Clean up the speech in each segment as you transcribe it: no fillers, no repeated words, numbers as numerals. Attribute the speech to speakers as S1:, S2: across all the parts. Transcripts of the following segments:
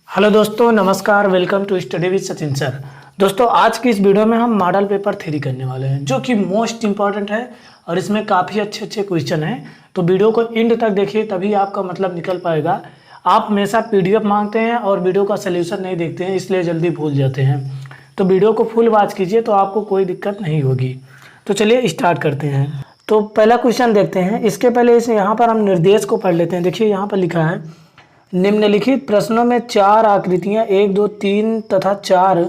S1: Hello दोस्तों, नमस्कार। Welcome to study with Sachin sir. दोस्तों, आज की इस वीडियो में हम मॉडल पेपर 3 करने वाले हैं, जो कि मोस्ट इंपॉर्टेंट है और इसमें काफ़ी अच्छे क्वेश्चन हैं। तो वीडियो को एंड तक देखिए, तभी आपका मतलब निकल पाएगा। आप हमेशा पीडीएफ मांगते हैं और वीडियो का सोल्यूशन नहीं देखते हैं, इसलिए जल्दी भूल जाते हैं। तो वीडियो को फुल वॉच कीजिए तो आपको कोई दिक्कत नहीं होगी। तो चलिए स्टार्ट करते हैं। तो पहला क्वेश्चन देखते हैं। इसके पहले इसे यहाँ पर हम निर्देश को पढ़ लेते हैं। देखिए यहाँ पर लिखा है, निम्नलिखित प्रश्नों में 4 आकृतियां 1, 2, 3 तथा 4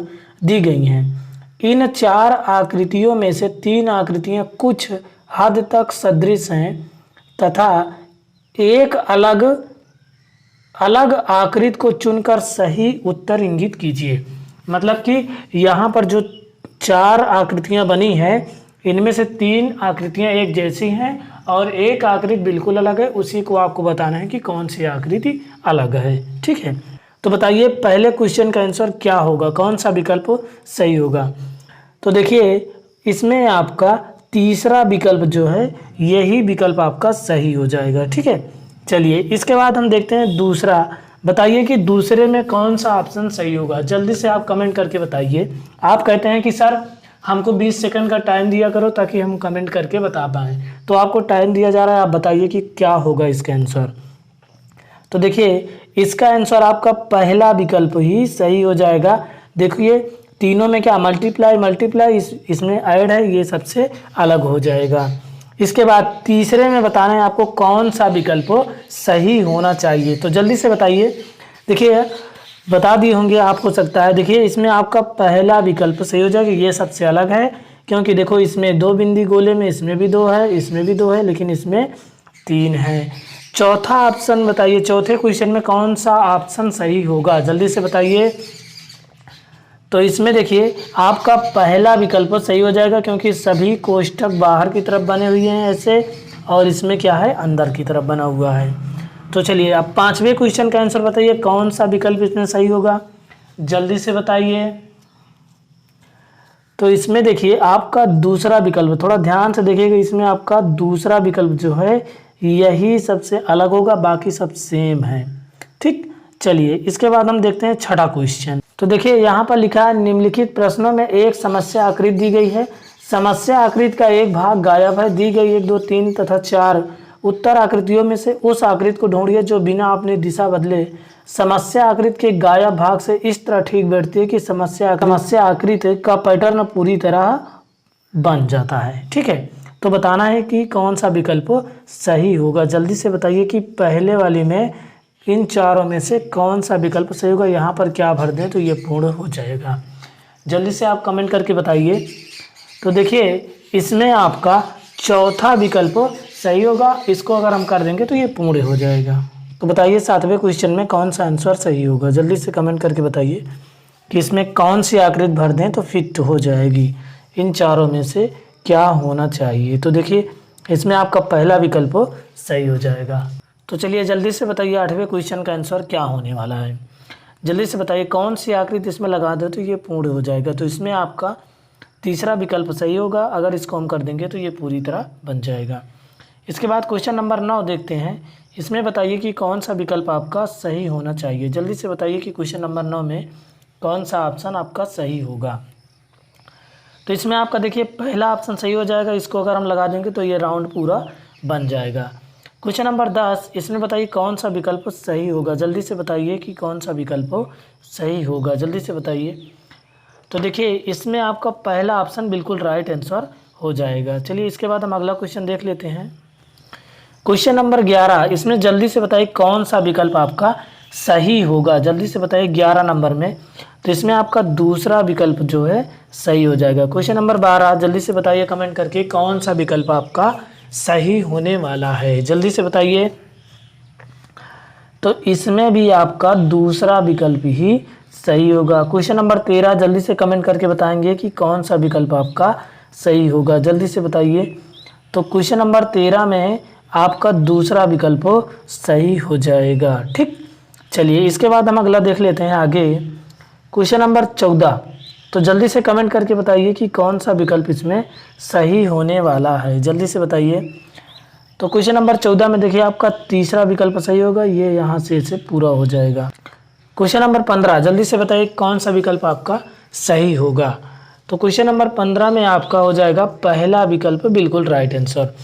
S1: दी गई हैं। इन 4 आकृतियों में से 3 आकृतियां कुछ हद तक सदृश हैं तथा एक अलग अलग आकृति को चुनकर सही उत्तर इंगित कीजिए। मतलब कि यहाँ पर जो 4 आकृतियां बनी हैं, इनमें से 3 आकृतियां एक जैसी हैं और एक आकृति बिल्कुल अलग है। उसी को आपको बताना है कि कौन सी आकृति अलग है। ठीक है, तो बताइए पहले क्वेश्चन का आंसर क्या होगा, कौन सा विकल्प सही होगा। तो देखिए इसमें आपका तीसरा विकल्प जो है, यही विकल्प आपका सही हो जाएगा। ठीक है, चलिए इसके बाद हम देखते हैं दूसरा। बताइए कि दूसरे में कौन सा ऑप्शन सही होगा। जल्दी से आप कमेंट करके बताइए। आप कहते हैं कि सर हमको 20 सेकंड का टाइम दिया करो ताकि हम कमेंट करके बता पाएँ, तो आपको टाइम दिया जा रहा है। आप बताइए कि क्या होगा इसका आंसर। तो देखिए इसका आंसर आपका पहला विकल्प ही सही हो जाएगा। देखिए तीनों में क्या मल्टीप्लाई इसमें ऐड है, ये सबसे अलग हो जाएगा। इसके बाद तीसरे में बताना है आपको कौन सा विकल्प सही होना चाहिए। तो जल्दी से बताइए। देखिए बता दिए होंगे आप, हो सकता है। देखिए इसमें आपका पहला विकल्प सही हो जाएगा, ये सबसे अलग है। क्योंकि देखो इसमें 2 बिंदी गोले में, इसमें भी 2 है, इसमें भी 2 है, लेकिन इसमें 3 है। चौथा ऑप्शन बताइए, चौथे क्वेश्चन में कौन सा ऑप्शन सही होगा, जल्दी से बताइए। तो इसमें देखिए आपका पहला विकल्प सही हो जाएगा, क्योंकि सभी कोष्ठक बाहर की तरफ बने हुए हैं ऐसे, और इसमें क्या है, अंदर की तरफ बना हुआ है। तो चलिए आप 5वें क्वेश्चन का आंसर बताइए, कौन सा विकल्प इसमें सही होगा, जल्दी से बताइए। तो इसमें देखिए आपका दूसरा विकल्प, थोड़ा ध्यान से देखिएगा, इसमें आपका दूसरा विकल्प जो है यही सबसे अलग होगा, बाकी सब सेम है। ठीक, चलिए इसके बाद हम देखते हैं छठा क्वेश्चन। तो देखिए यहाँ पर लिखा है, निम्नलिखित प्रश्नों में एक समस्या आकृति दी गई है। समस्या आकृति का एक भाग गायब है। दी गई 1, 2, 3 तथा 4 उत्तर आकृतियों में से उस आकृति को ढूंढिए जो बिना अपनी दिशा बदले समस्या आकृति के गायब भाग से इस तरह ठीक बैठती है कि समस्या आकृति का पैटर्न पूरी तरह बन जाता है। ठीक है, तो बताना है कि कौन सा विकल्प सही होगा। जल्दी से बताइए कि पहले वाली में इन चारों में से कौन सा विकल्प सही होगा। यहाँ पर क्या भर दें तो ये पूर्ण हो जाएगा। जल्दी से आप कमेंट करके बताइए। तो देखिए इसमें आपका चौथा विकल्प सही होगा। इसको अगर हम कर देंगे तो ये पूर्ण हो जाएगा। तो बताइए 7वें क्वेश्चन में कौन सा आंसर सही होगा। जल्दी से कमेंट करके बताइए कि इसमें कौन सी आकृति भर दें तो फिट हो जाएगी। इन चारों में से क्या होना चाहिए। तो देखिए इसमें आपका पहला विकल्प सही हो जाएगा। तो चलिए जल्दी से बताइए 8वें क्वेश्चन का आंसर क्या होने वाला है। जल्दी से बताइए कौन सी आकृति इसमें लगा दे तो ये पूर्ण हो जाएगा। तो इसमें आपका तीसरा विकल्प सही होगा। अगर इसको हम कर देंगे तो ये पूरी तरह बन जाएगा। इसके बाद क्वेश्चन नंबर 9 देखते हैं। इसमें बताइए कि कौन सा विकल्प आपका सही होना चाहिए। जल्दी से बताइए कि क्वेश्चन नंबर 9 में कौन सा ऑप्शन आपका सही होगा। तो इसमें आपका देखिए पहला ऑप्शन सही हो जाएगा। इसको अगर हम लगा देंगे तो ये राउंड पूरा बन जाएगा। क्वेश्चन नंबर 10, इसमें बताइए कौन सा विकल्प सही होगा। जल्दी से बताइए कि कौन सा विकल्प सही होगा, जल्दी से बताइए। तो देखिए इसमें आपका पहला ऑप्शन बिल्कुल राइट आंसर हो जाएगा। चलिए इसके बाद हम अगला क्वेश्चन देख लेते हैं। क्वेश्चन नंबर 11, इसमें जल्दी से बताइए कौन सा विकल्प आपका सही होगा। जल्दी से बताइए 11 नंबर में। तो इसमें आपका दूसरा विकल्प जो है सही हो जाएगा। क्वेश्चन नंबर 12, जल्दी से बताइए कमेंट करके कौन सा विकल्प आपका सही होने वाला है। जल्दी से बताइए। तो इसमें भी आपका दूसरा विकल्प ही सही होगा। क्वेश्चन नंबर 13, जल्दी से कमेंट करके बताएंगे कि कौन सा विकल्प आपका सही होगा। जल्दी से बताइए। तो क्वेश्चन नंबर 13 में आपका दूसरा विकल्प सही हो जाएगा। ठीक, चलिए इसके बाद हम अगला देख लेते हैं आगे। क्वेश्चन नंबर 14, तो जल्दी से कमेंट करके बताइए कि कौन सा विकल्प इसमें सही होने वाला है। जल्दी से बताइए। तो क्वेश्चन नंबर 14 में देखिए आपका तीसरा विकल्प सही होगा। ये यहाँ से इसे पूरा हो जाएगा। क्वेश्चन नंबर 15, जल्दी से बताइए कौन सा विकल्प आपका सही होगा। तो क्वेश्चन नंबर 15 में आपका हो जाएगा पहला विकल्प बिल्कुल राइट आंसर।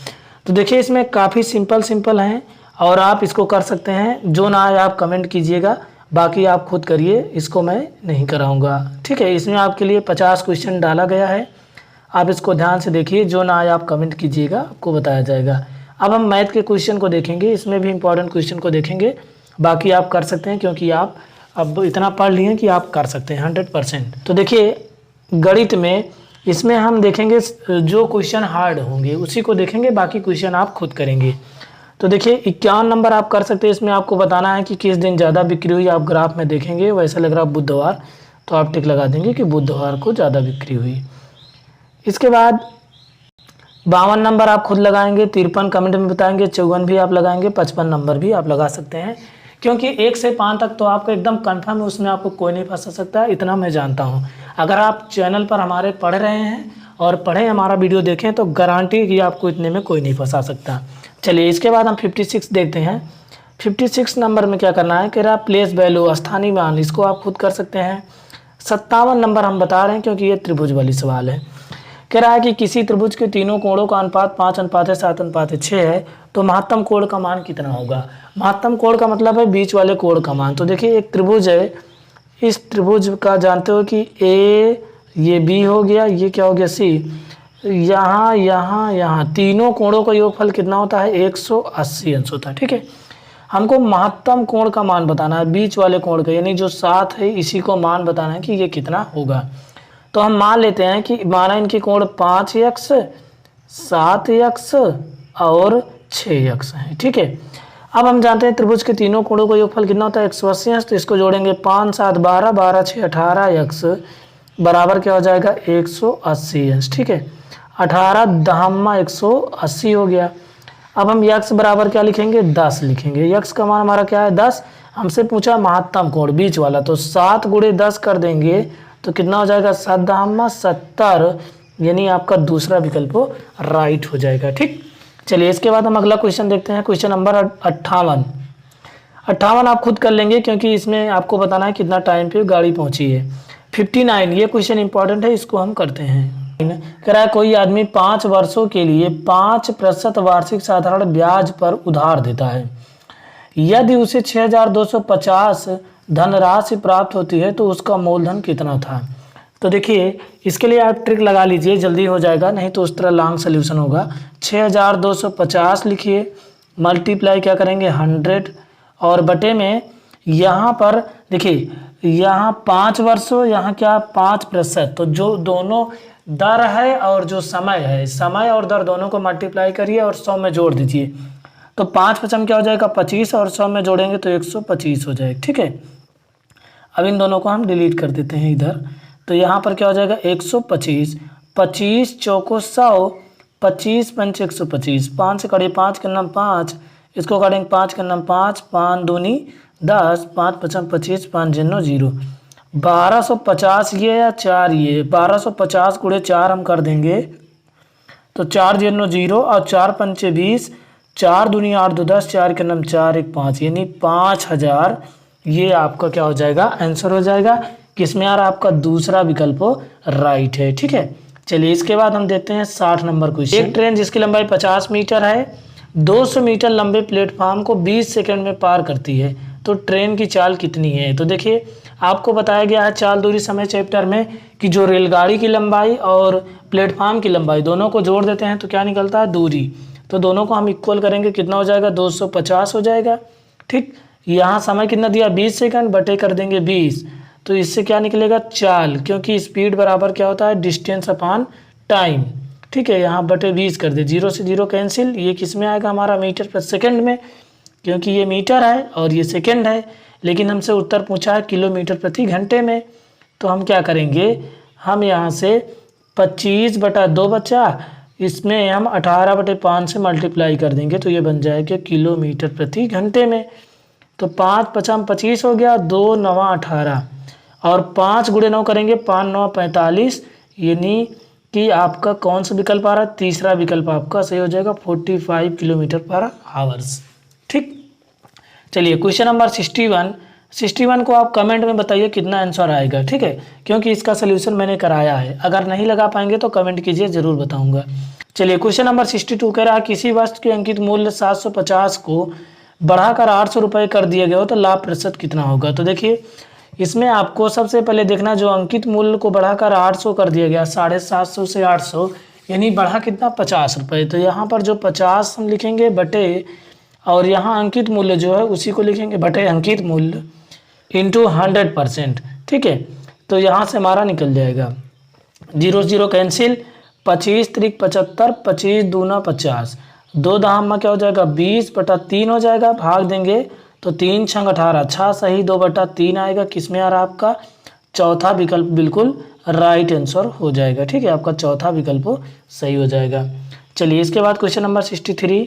S1: तो देखिए इसमें काफ़ी सिंपल हैं और आप इसको कर सकते हैं। जो ना आए आप कमेंट कीजिएगा, बाकी आप खुद करिए, इसको मैं नहीं कराऊंगा। ठीक है, इसमें आपके लिए 50 क्वेश्चन डाला गया है, आप इसको ध्यान से देखिए। जो ना आए आप कमेंट कीजिएगा, आपको बताया जाएगा। अब हम मैथ के क्वेश्चन को देखेंगे, इसमें भी इंपॉर्टेंट क्वेश्चन को देखेंगे। बाकी आप कर सकते हैं क्योंकि आप अब इतना पढ़ लिए कि आप कर सकते हैं 100%। तो देखिए गणित में इसमें हम देखेंगे जो क्वेश्चन हार्ड होंगे उसी को देखेंगे, बाकी क्वेश्चन आप खुद करेंगे। तो देखिए 51 नंबर आप कर सकते हैं। इसमें आपको बताना है कि किस दिन ज़्यादा बिक्री हुई। आप ग्राफ में देखेंगे वैसा लग रहा बुधवार, तो आप टिक लगा देंगे कि बुधवार को ज़्यादा बिक्री हुई। इसके बाद 52 नंबर आप खुद लगाएंगे, 53 कमेंट में बताएंगे, 54 भी आप लगाएंगे, 55 नंबर भी आप लगा सकते हैं। क्योंकि 1 से 5 तक तो आपका एकदम कंफर्म है, उसमें आपको कोई नहीं फंसा सकता, इतना मैं जानता हूँ। अगर आप चैनल पर हमारे पढ़ रहे हैं और पढ़ें, हमारा वीडियो देखें, तो गारंटी कि आपको इतने में कोई नहीं फंसा सकता। चलिए इसके बाद हम 56 देखते हैं। 56 नंबर में क्या करना है, कह रहा प्लेस वैल्यू स्थानीय मान, इसको आप खुद कर सकते हैं। 57 नंबर हम बता रहे हैं क्योंकि ये त्रिभुज वाली सवाल है। कह रहा है कि किसी त्रिभुज के तीनों कोणों का अनुपात 5:7:6 है, तो महत्तम कोण का मान कितना होगा। महत्तम कोण का मतलब है बीच वाले कोण का मान। तो देखिए एक त्रिभुज है, इस त्रिभुज का जानते हो कि ए, ये बी हो गया, ये क्या हो गया सी, यहाँ यहाँ यहाँ तीनों कोणों का योगफल कितना होता है 180 अंश होता है। ठीक है, हमको महत्तम कोण का मान बताना है, बीच वाले कोण का, यानी जो 7 है इसी को मान बताना है कि ये कितना होगा। तो हम मान लेते हैं कि माना इनके कोण 5x 7x और 6x है। ठीक है, अब हम जानते हैं त्रिभुज के तीनों कोणों का योगफल कितना होता है 180 अंश। तो इसको जोड़ेंगे 5 7 12 12 6 18x बराबर क्या हो जाएगा 180 अंश। ठीक है, 18 दहम्मा 180 हो गया। अब हम x बराबर क्या लिखेंगे 10 लिखेंगे। x का मान हमारा क्या है 10। हमसे पूछा महत्तम कोण बीच वाला, तो 7 × 10 कर देंगे तो कितना हो जाएगा 7 दहम्मा 70, यानी आपका दूसरा विकल्प राइट हो जाएगा। ठीक, चलिए इसके बाद हम अगला क्वेश्चन देखते हैं। क्वेश्चन नंबर 58 आप खुद कर लेंगे क्योंकि इसमें आपको बताना है कितना टाइम पे गाड़ी पहुंची है। 59 ये क्वेश्चन इंपॉर्टेंट है, इसको हम करते हैं। कह रहा है कोई आदमी 5 वर्षों के लिए 5% वार्षिक साधारण ब्याज पर उधार देता है। यदि उसे 6250 धनराशि प्राप्त होती है तो उसका मूलधन कितना था। तो देखिए इसके लिए आप ट्रिक लगा लीजिए, जल्दी हो जाएगा, नहीं तो उस तरह लॉन्ग सोल्यूशन होगा। 6250 लिखिए, मल्टीप्लाई क्या करेंगे 100 और बटे में यहाँ पर देखिए यहाँ 5 वर्षों, यहाँ क्या 5%, तो जो दोनों दर है और जो समय है, समय और दर दोनों को मल्टीप्लाई करिए और 100 में जोड़ दीजिए। तो 5×5 क्या हो जाएगा 25 और 100 में जोड़ेंगे तो 125 हो जाएगा। ठीक है, अब इन दोनों को हम डिलीट कर देते हैं इधर। तो यहाँ पर क्या हो जाएगा 125, 25 चौको 100, 25 पंच 125, 5 से काटिए 5 के नाम 5, इसको काटेंगे 5 के नाम 5, 5 दूनी 10, 5 5 25, 5 0 0, 1250 ये या 4 ये 1250 × 4 हम कर देंगे तो 4 0 0 और 4 पंचे 20, 4 दूनी 8 2 10, 4 के नाम 4 1 5, यानी 5000 ये आपका क्या हो जाएगा आंसर हो जाएगा। किसमें यार आपका दूसरा विकल्प राइट है। ठीक है, चलिए इसके बाद हम देखते हैं 60 नंबर क्वेश्चन। एक ट्रेन जिसकी लंबाई 50 मीटर है 200 मीटर लंबे प्लेटफॉर्म को 20 सेकंड में पार करती है, तो ट्रेन की चाल कितनी है। तो देखिए आपको बताया गया है चाल दूरी समय चैप्टर में कि जो रेलगाड़ी की लंबाई और प्लेटफॉर्म की लंबाई दोनों को जोड़ देते हैं तो क्या निकलता है दूरी। तो दोनों को हम इक्वल करेंगे, कितना हो जाएगा 250 हो जाएगा। ठीक, यहाँ समय कितना दिया 20 सेकंड, बटे कर देंगे 20, तो इससे क्या निकलेगा चाल, क्योंकि स्पीड बराबर क्या होता है डिस्टेंस अपॉन टाइम। ठीक है, यहाँ बटे 20 कर दे, 0 से 0 कैंसिल, ये किस में आएगा हमारा मीटर पर सेकंड में, क्योंकि ये मीटर है और ये सेकंड है। लेकिन हमसे उत्तर पूछा है किलोमीटर प्रति घंटे में, तो हम क्या करेंगे, हम यहाँ से 25/2 बचा, इसमें हम 18/5 से मल्टीप्लाई कर देंगे तो ये बन जाएगा किलोमीटर प्रति घंटे में। तो 5 5 25 हो गया, 2 9 18 और 5 × 9 करेंगे 5 9 45, यानी कि आपका कौन सा विकल्प आ रहा है तीसरा विकल्प आपका सही हो जाएगा 45 किलोमीटर पर आवर्स। ठीक, चलिए क्वेश्चन नंबर 61 61 को आप कमेंट में बताइए कितना आंसर आएगा, ठीक है, क्योंकि इसका सोल्यूशन मैंने कराया है। अगर नहीं लगा पाएंगे तो कमेंट कीजिए, ज़रूर बताऊंगा। चलिए क्वेश्चन नंबर 62 कह रहा है किसी वस्तु के अंकित मूल्य 750 को बढ़ाकर 800 रुपये कर दिया गया हो तो लाभ प्रतिशत कितना होगा। तो देखिए इसमें आपको सबसे पहले देखना, जो अंकित मूल्य को बढ़ाकर 800 कर दिया गया, 750 से 800 यानी बढ़ा कितना 50 रुपये। तो यहाँ पर जो 50 हम लिखेंगे बटे, और यहाँ अंकित मूल्य जो है उसी को लिखेंगे बटे अंकित मूल्य इंटू 100%, ठीक है। तो यहाँ से हमारा निकल जाएगा 0 0 कैंसिल, 25 3 75, 25 दूना 50, 2 दाम में क्या हो जाएगा 20/3 हो जाएगा, भाग देंगे तो 3 छंग 18, 6 सही 2/3 आएगा। किसमें आ रहा है आपका चौथा विकल्प बिल्कुल राइट आंसर हो जाएगा, ठीक है, आपका चौथा विकल्प सही हो जाएगा। चलिए इसके बाद क्वेश्चन नंबर 63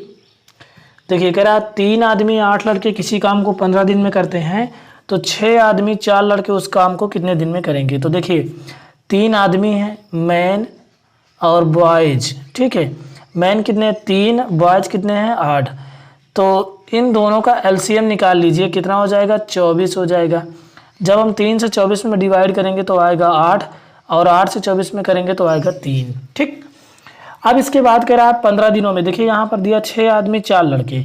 S1: देखिए, कह रहा है 3 आदमी 8 लड़के किसी काम को 15 दिन में करते हैं तो 6 आदमी 4 लड़के उस काम को कितने दिन में करेंगे। तो देखिए 3 आदमी हैं, मैन और बॉयज, ठीक है, मैन कितने 3, बॉयज कितने हैं 8, तो इन दोनों का एलसीएम निकाल लीजिए, कितना हो जाएगा 24 हो जाएगा। जब हम 3 से 24 में डिवाइड करेंगे तो आएगा 8, और 8 से 24 में करेंगे तो आएगा 3, ठीक। अब इसके बाद कह रहा है 15 दिनों में, देखिए यहाँ पर दिया 6 आदमी 4 लड़के,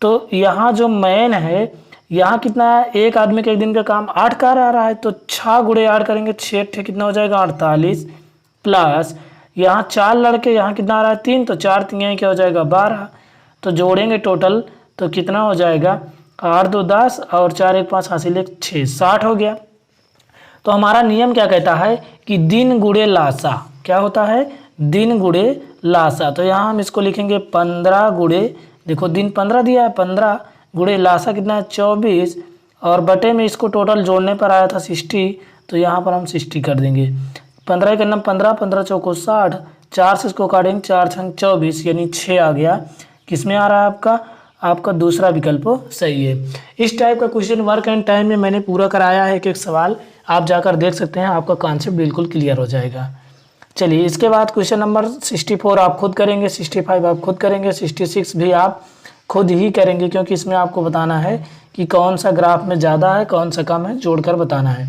S1: तो यहाँ जो मैन है यहाँ कितना है, एक आदमी के एक दिन का काम 8 का आ रहा है, तो 6 गुणे 8 करेंगे 6 कितना हो जाएगा 48, प्लस यहाँ 4 लड़के, यहाँ कितना आ रहा है 3, तो 4 3 क्या हो जाएगा 12, तो जोड़ेंगे टोटल तो कितना हो जाएगा 8 2 10 और 4 1 5 हासिल 1 6 60 हो गया। तो हमारा नियम क्या कहता है कि दिन गुणे लासा, क्या होता है दिन गुणे लासा। तो यहाँ हम इसको लिखेंगे 15 गुणे, देखो दिन 15 दिया है, 15 गुणे लासा कितना है 24, और बटे में इसको टोटल जोड़ने पर आया था 60, तो यहाँ पर हम 60 कर देंगे। 15 के नाम 15, 15 चौको 60, 4 से इसको काटेंगे 4 छंग 24 यानी 6 आ गया। किसमें आ रहा है आपका दूसरा विकल्प सही है। इस टाइप का क्वेश्चन वर्क एंड टाइम में मैंने पूरा कराया है, एक एक सवाल आप जाकर देख सकते हैं, आपका कॉन्सेप्ट बिल्कुल क्लियर हो जाएगा। चलिए इसके बाद क्वेश्चन नंबर 64 आप खुद करेंगे, 65 आप खुद करेंगे, 66 भी आप खुद ही करेंगे, क्योंकि इसमें आपको बताना है कि कौन सा ग्राफ में ज़्यादा है कौन सा कम है, जोड़कर बताना है।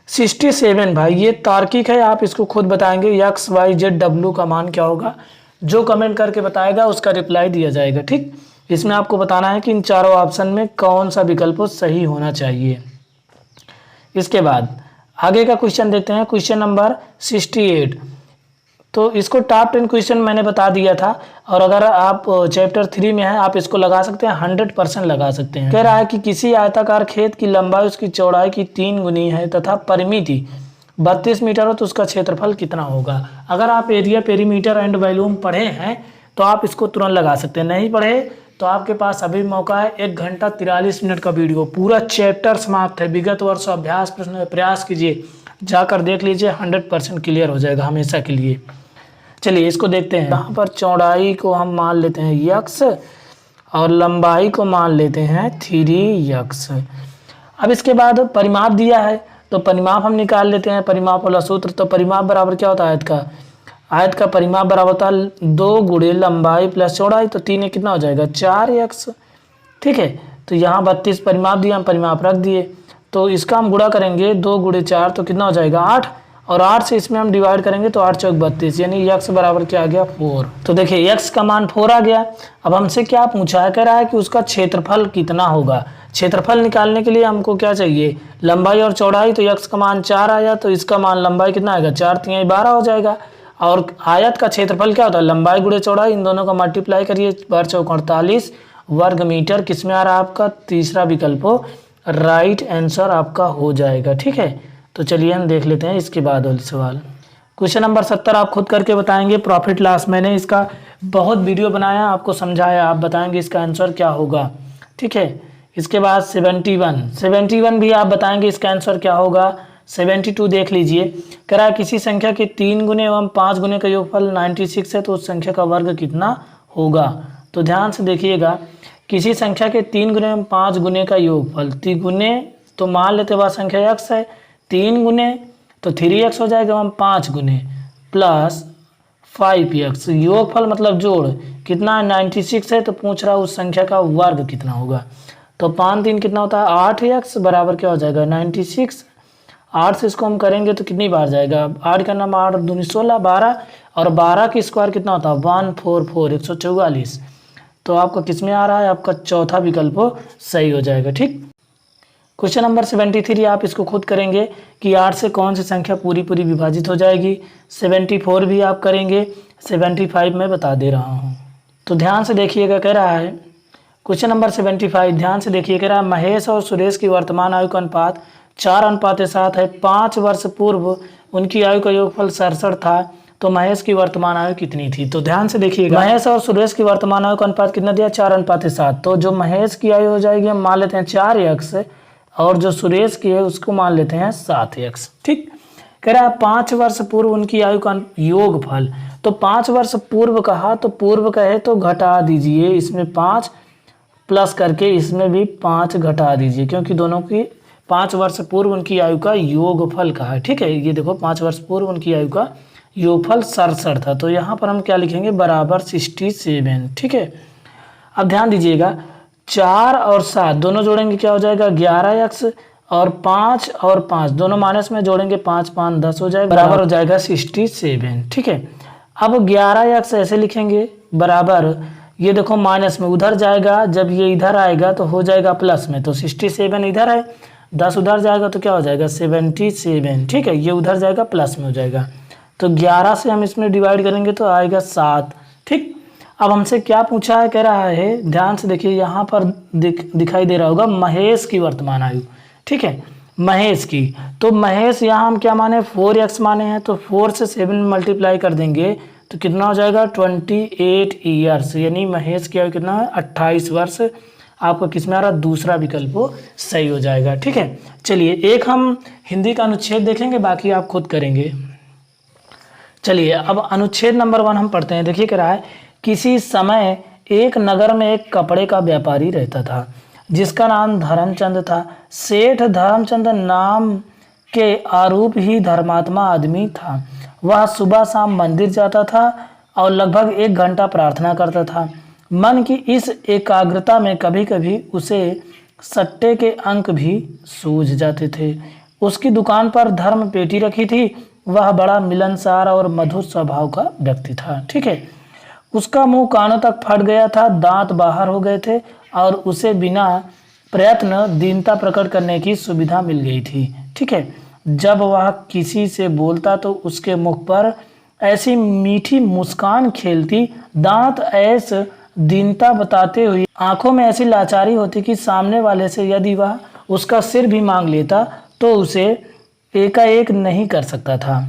S1: 67 भाई ये तार्किक है, आप इसको खुद बताएंगे x y z w का मान क्या होगा, जो कमेंट करके बताएगा उसका रिप्लाई दिया जाएगा, ठीक। इसमें आपको बताना है कि इन चारों ऑप्शन में कौन सा विकल्प सही होना चाहिए। इसके बाद आगे का क्वेश्चन देखते हैं, क्वेश्चन नंबर 68। तो इसको टॉप 10 क्वेश्चन मैंने बता दिया था, और अगर आप चैप्टर 3 में हैं आप इसको लगा सकते हैं, 100% लगा सकते हैं। कह रहा है कि किसी आयताकार खेत की लंबाई उसकी चौड़ाई की 3 गुनी है तथा परिमिति 32 मीटर हो तो उसका क्षेत्रफल कितना होगा। अगर आप एरिया पेरीमीटर एंड वॉल्यूम पढ़े हैं तो आप इसको तुरंत लगा सकते हैं, नहीं पढ़े तो आपके पास अभी मौका है, 1 घंटा 43 मिनट का वीडियो, पूरा चैप्टर समाप्त है, विगत वर्ष अभ्यास प्रश्न प्रयास कीजिए, जाकर देख लीजिए, 100% क्लियर हो जाएगा हमेशा के लिए। चलिए इसको देखते हैं। यहाँ पर चौड़ाई को हम मान लेते हैं x और लंबाई को मान लेते हैं 3x। अब इसके बाद परिमाप दिया है तो परिमाप हम निकाल लेते हैं, परिमाप वाला सूत्र। तो परिमाप बराबर क्या होता है आयत का परिमाप बराबर होता है 2 गुणे लंबाई प्लस चौड़ाई, तो 3 कितना हो जाएगा 4x, ठीक है। तो यहाँ 32 परिमाप दिया, हम परिमाप रख दिए, तो इसका हम गुणा करेंगे 2 गुणे 4 तो कितना हो जाएगा 8, और 8 से इसमें हम डिवाइड करेंगे तो 8 चौक 32 यानी x बराबर क्या आ गया 4। तो देखिए x का मान 4 आ गया। अब हमसे क्या पूछा है, कह रहा है कि उसका क्षेत्रफल कितना होगा। क्षेत्रफल निकालने के लिए हमको क्या चाहिए, लंबाई और चौड़ाई। तो x का मान 4 आया, तो इसका मान लंबाई कितना आएगा 4 3 12 हो जाएगा, और आयत का क्षेत्रफल क्या होता है लंबाई गुणे चौड़ाई, इन दोनों का मल्टीप्लाई करिए 12 चौक 48 वर्ग मीटर। किसमें आ रहा है आपका तीसरा विकल्प राइट आंसर आपका हो जाएगा, ठीक है। तो चलिए हम देख लेते हैं इसके बाद वाले सवाल। क्वेश्चन नंबर 70 आप खुद करके बताएंगे, प्रॉफिट लॉस मैंने इसका बहुत वीडियो बनाया, आपको समझाया, आप बताएंगे इसका आंसर क्या होगा, ठीक है। इसके बाद 71 भी आप बताएंगे इसका आंसर क्या होगा। 72 देख लीजिए, कह रहा है किसी संख्या के 3 गुने एवं 5 गुने का योगफल 96 है तो उस संख्या का वर्ग कितना होगा। तो ध्यान से देखिएगा, किसी संख्या के 3 गुने एवं 5 गुने का योगफल, 3 गुने तो मान लेते वह संख्या x है, 3 गुने तो 3x हो जाएगा, एवं 5 गुने प्लस 5x, योगफल मतलब जोड़ कितना है 96 है, तो पूछ रहा है उस संख्या का वर्ग कितना होगा। तो 5 3 कितना होता है 8x बराबर क्या हो जाएगा 96। 8 से इसको हम करेंगे तो कितनी बार जाएगा, 8 का नाम 8 दूनी 16 12, और 12 की स्क्वायर कितना होता है 144 144। तो आपका किस में आ रहा है, आपका चौथा विकल्प सही हो जाएगा। ठीक, क्वेश्चन नंबर 73 आप इसको खुद करेंगे कि 8 से कौन सी संख्या पूरी पूरी विभाजित हो जाएगी। 74 भी आप करेंगे, 75 मैं बता दे रहा हूँ। तो ध्यान से देखिएगा, कह रहा है क्वेश्चन नंबर 75, ध्यान से देखिए, कह रहा है महेश और सुरेश की वर्तमान आयु का अनुपात 4:7 है। 5 वर्ष पूर्व उनकी आयु का योगफल 67 था, तो महेश की वर्तमान आयु कितनी थी। तो ध्यान से देखिएगा, महेश और सुरेश की वर्तमान आयु का अनुपात कितना दिया 4:7। तो जो महेश की आयु हो जाएगी हम मान लेते हैं 4x, और जो सुरेश की है उसको मान लेते हैं 7x। ठीक, कह रहा है 5 वर्ष पूर्व उनकी आयु का योगफल। तो 5 वर्ष पूर्व कहा तो पूर्व कहे तो घटा दीजिए, इसमें 5 प्लस करके इसमें भी 5 घटा दीजिए, क्योंकि दोनों की 5 वर्ष पूर्व उनकी आयु का योगफल कहा है। ठीक है, ये देखो 5 वर्ष पूर्व उनकी आयु का योगफल 67 था, तो यहाँ पर हम क्या लिखेंगे बराबर 67। ठीक है, अब ध्यान दीजिएगा 4 और 7 दोनों जोड़ेंगे क्या हो जाएगा 11x, और 5 और 5 दोनों माइनस में जोड़ेंगे 5 5 10 हो जाएगा, बराबर हो जाएगा 67। ठीक है, अब 11x ऐसे लिखेंगे बराबर, ये देखो माइनस में उधर जाएगा, जब ये इधर आएगा तो हो जाएगा प्लस में, तो 67 इधर है, 10 उधर जाएगा तो क्या हो जाएगा 77। ठीक है, ये उधर जाएगा प्लस में हो जाएगा, तो 11 से हम इसमें डिवाइड करेंगे तो आएगा 7। ठीक, अब हमसे क्या पूछा है, कह रहा है ध्यान से देखिए, यहाँ पर दिखाई दे रहा होगा महेश की वर्तमान आयु। ठीक है, महेश की, तो महेश यहाँ हम क्या माने 4x माने हैं, तो 4 से 7 मल्टीप्लाई कर देंगे तो कितना हो जाएगा 28 ईयर्स, यानी महेश की आयु कितना है 28 वर्ष। आपको किस में आ रहा दूसरा विकल्प सही हो जाएगा। ठीक है, चलिए एक हम हिंदी का अनुच्छेद देखेंगे, बाकी आप खुद करेंगे। चलिए अब अनुच्छेद नंबर 1 हम पढ़ते हैं। देखिए कह रहा है किसी समय एक नगर में एक कपड़े का व्यापारी रहता था जिसका नाम धर्मचंद था। सेठ धर्मचंद नाम के आरूप ही धर्मात्मा आदमी था। वह सुबह शाम मंदिर जाता था और लगभग 1 घंटा प्रार्थना करता था। मन की इस एकाग्रता में कभी कभी उसे सट्टे के अंक भी सूझ जाते थे। उसकी दुकान पर धर्म पेटी रखी थी। वह बड़ा मिलनसार और मधुर स्वभाव का व्यक्ति था। ठीक है, उसका मुंह कानों तक फट गया था, दांत बाहर हो गए थे और उसे बिना प्रयत्न दीनता प्रकट करने की सुविधा मिल गई थी। ठीक है, जब वह किसी से बोलता तो उसके मुख पर ऐसी मीठी मुस्कान खेलती, दांत ऐसे दीनता बताते हुए आंखों में ऐसी लाचारी होती कि सामने वाले से यदि वह उसका सिर भी मांग लेता तो उसे एकाएक नहीं कर सकता था।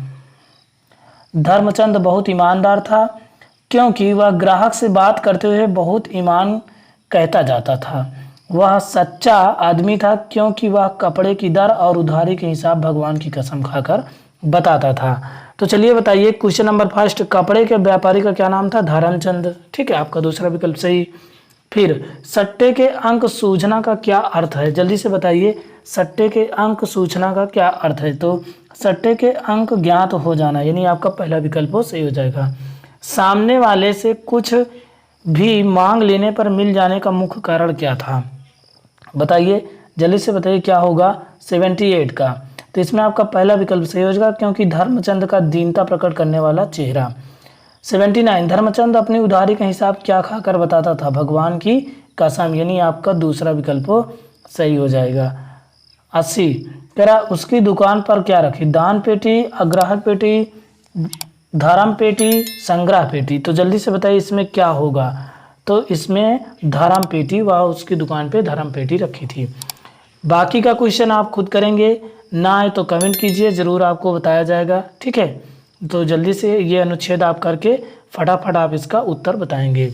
S1: धर्मचंद बहुत ईमानदार था, क्योंकि वह ग्राहक से बात करते हुए बहुत ईमान कहता जाता था। वह सच्चा आदमी था, क्योंकि वह कपड़े की दर और उधारी के हिसाब भगवान की कसम खाकर बताता था। तो चलिए बताइए क्वेश्चन नंबर 1, कपड़े के व्यापारी का क्या नाम था धर्मचंद। ठीक है, आपका दूसरा विकल्प सही। फिर सट्टे के अंक सूझना का क्या अर्थ है, जल्दी से बताइए सट्टे के अंक सूचना का क्या अर्थ है। तो सट्टे के अंक ज्ञात हो जाना, यानी आपका पहला विकल्प सही हो जाएगा। सामने वाले से कुछ भी मांग लेने पर मिल जाने का मुख्य कारण क्या था, बताइए जल्दी से बताइए क्या होगा 78 का। तो इसमें आपका पहला विकल्प सही हो जाएगा, क्योंकि धर्मचंद का दीनता प्रकट करने वाला चेहरा। 79 धर्मचंद अपनी उधारी का हिसाब क्या खाकर बताता था, भगवान की कसम, यानी आपका दूसरा विकल्प सही हो जाएगा। 80 कह रहा उसकी दुकान पर क्या रखी, दान पेटी, अग्राहक पेटी, धर्म पेटी, संग्रह पेटी। तो जल्दी से बताइए इसमें क्या होगा। तो इसमें धर्म पेटी, वह उसकी दुकान पे धर्म पेटी रखी थी। बाकी का क्वेश्चन आप खुद करेंगे, ना आए तो कमेंट कीजिए, ज़रूर आपको बताया जाएगा। ठीक है, तो जल्दी से ये अनुच्छेद आप करके फटाफट आप इसका उत्तर बताएंगे।